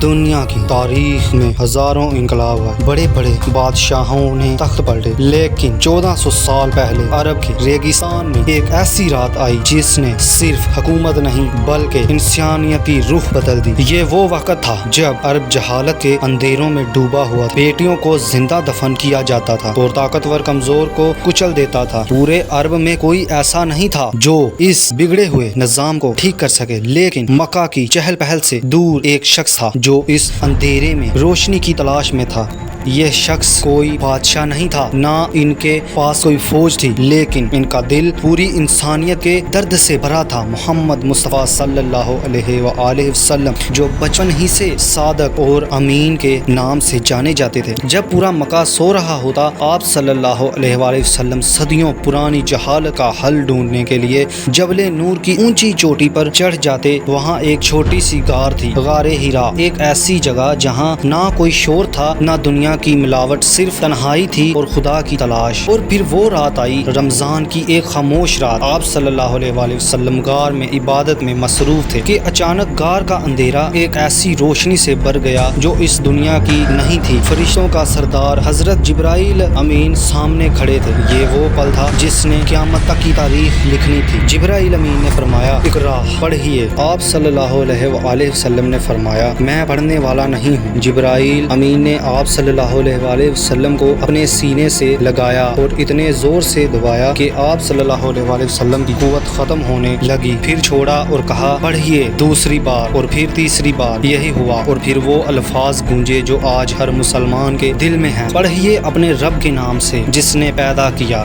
دنیا کی تاریخ میں ہزاروں انقلاب آئے، بڑے بڑے بادشاہوں نے تخت پلٹے، لیکن 1400 سال پہلے عرب کے ریگستان میں ایک ایسی رات آئی جس نے صرف حکومت نہیں بلکہ انسانیتی روح بدل دی۔ یہ وہ وقت تھا جب عرب جہالت کے اندھیروں میں ڈوبا ہوا تھا، بیٹیوں کو زندہ دفن کیا جاتا تھا اور طاقتور کمزور کو کچل دیتا تھا۔ پورے عرب میں کوئی ایسا نہیں تھا جو اس بگڑے ہوئے نظام کو ٹھیک کر سکے، لیکن مکہ کی چہل پہل سے دور ایک شخص تھا جو اس اندھیرے میں روشنی کی تلاش میں تھا۔ یہ شخص کوئی بادشاہ نہیں تھا، نہ ان کے پاس کوئی فوج تھی، لیکن ان کا دل پوری انسانیت کے درد سے بھرا تھا۔ محمد مصطفیٰ صلی اللہ علیہ وآلہ وسلم جو بچپن ہی سے صادق اور امین کے نام سے جانے جاتے تھے۔ جب پورا مکہ سو رہا ہوتا، آپ صلی اللہ علیہ وآلہ وسلم صدیوں پرانی جہالت کا حل ڈھونڈنے کے لیے جبل نور کی اونچی چوٹی پر چڑھ جاتے۔ وہاں ایک چھوٹی سی غار تھی، غار ہیرا، ایک ایسی جگہ جہاں نہ کوئی شور تھا نہ دنیا کی ملاوٹ، صرف تنہائی تھی اور خدا کی تلاش۔ اور پھر وہ رات آئی، رمضان کی ایک خاموش رات۔ آپ صلی اللہ علیہ وآلہ وسلم غار میں عبادت میں مصروف تھے کہ اچانک غار کا اندھیرا ایک ایسی روشنی سے بھر گیا جو اس دنیا کی نہیں تھی۔ فرشتوں کا سردار حضرت جبرائیل امین سامنے کھڑے تھے۔ یہ وہ پل تھا جس نے قیامت تک کی تاریخ لکھنی تھی۔ جبرائیل امین نے فرمایا، اقرا، پڑھیے۔ آپ صلی اللہ علیہ وآلہ وسلم نے فرمایا، میں پڑھنے والا نہیں ہوں۔ جبرائیل امین نے آپ صلی اللہ علیہ وآلہ وسلم کو اپنے سینے سے لگایا اور اتنے زور سے دبایا کہ آپ صلی اللہ علیہ وآلہ وسلم کی قوت ختم ہونے لگی۔ پھر چھوڑا اور کہا، پڑھیے، دوسری بار اور پھر تیسری بار۔ یہی ہوا اور پھر وہ الفاظ گونجے جو آج ہر مسلمان کے دل میں ہیں، پڑھیے اپنے رب کے نام سے جس نے پیدا کیا۔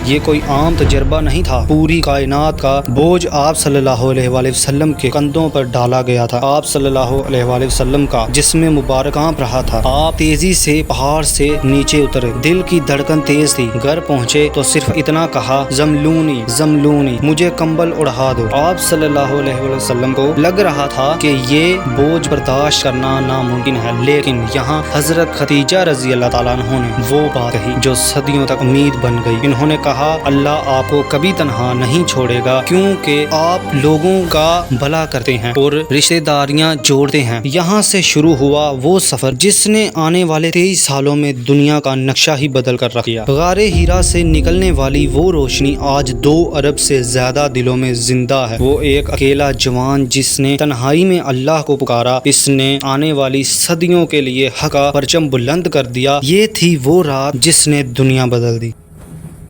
یہ کوئی عام تجربہ نہیں تھا، پوری کائنات کا بوجھ آپ صلی اللہ علیہ وآلہ وسلم کے کندھوں پر ڈالا گیا تھا۔ آپ صلی اللہ علیہ وآلہ وسلم کا جسم مبارک کانپ رہا تھا۔ آپ تیزی سے پہاڑ سے نیچے اترے، دل کی دھڑکن تیز تھی۔ گھر پہنچے تو صرف اتنا کہا، زملونی زملونی، مجھے کمبل اڑا دو۔ آپ صلی اللہ علیہ وآلہ وسلم کو لگ رہا تھا کہ یہ بوجھ برداشت کرنا ناممکن ہے، لیکن یہاں حضرت خدیجہ رضی اللہ تعالیٰ عنہ نے وہ بات کہی جو صدیوں تک امید بن گئی۔ انہوں نے کہا، اللہ آپ کو کبھی تنہا نہیں چھوڑے گا، کیونکہ آپ لوگوں کا بھلا کرتے ہیں اور رشتہ داریاں جوڑتے ہیں۔ یہاں سے شروع ہوا وہ سفر جس نے آنے والے 23 سالوں میں دنیا کا نقشہ ہی بدل کر رکھ دیا۔ غار ہیرا سے نکلنے والی وہ روشنی آج 2 ارب سے زیادہ دلوں میں زندہ ہے۔ وہ ایک اکیلا جوان جس نے تنہائی میں اللہ کو پکارا، اس نے آنے والی صدیوں کے لیے حق کا پرچم بلند کر دیا۔ یہ تھی وہ رات جس نے دنیا بدل دی۔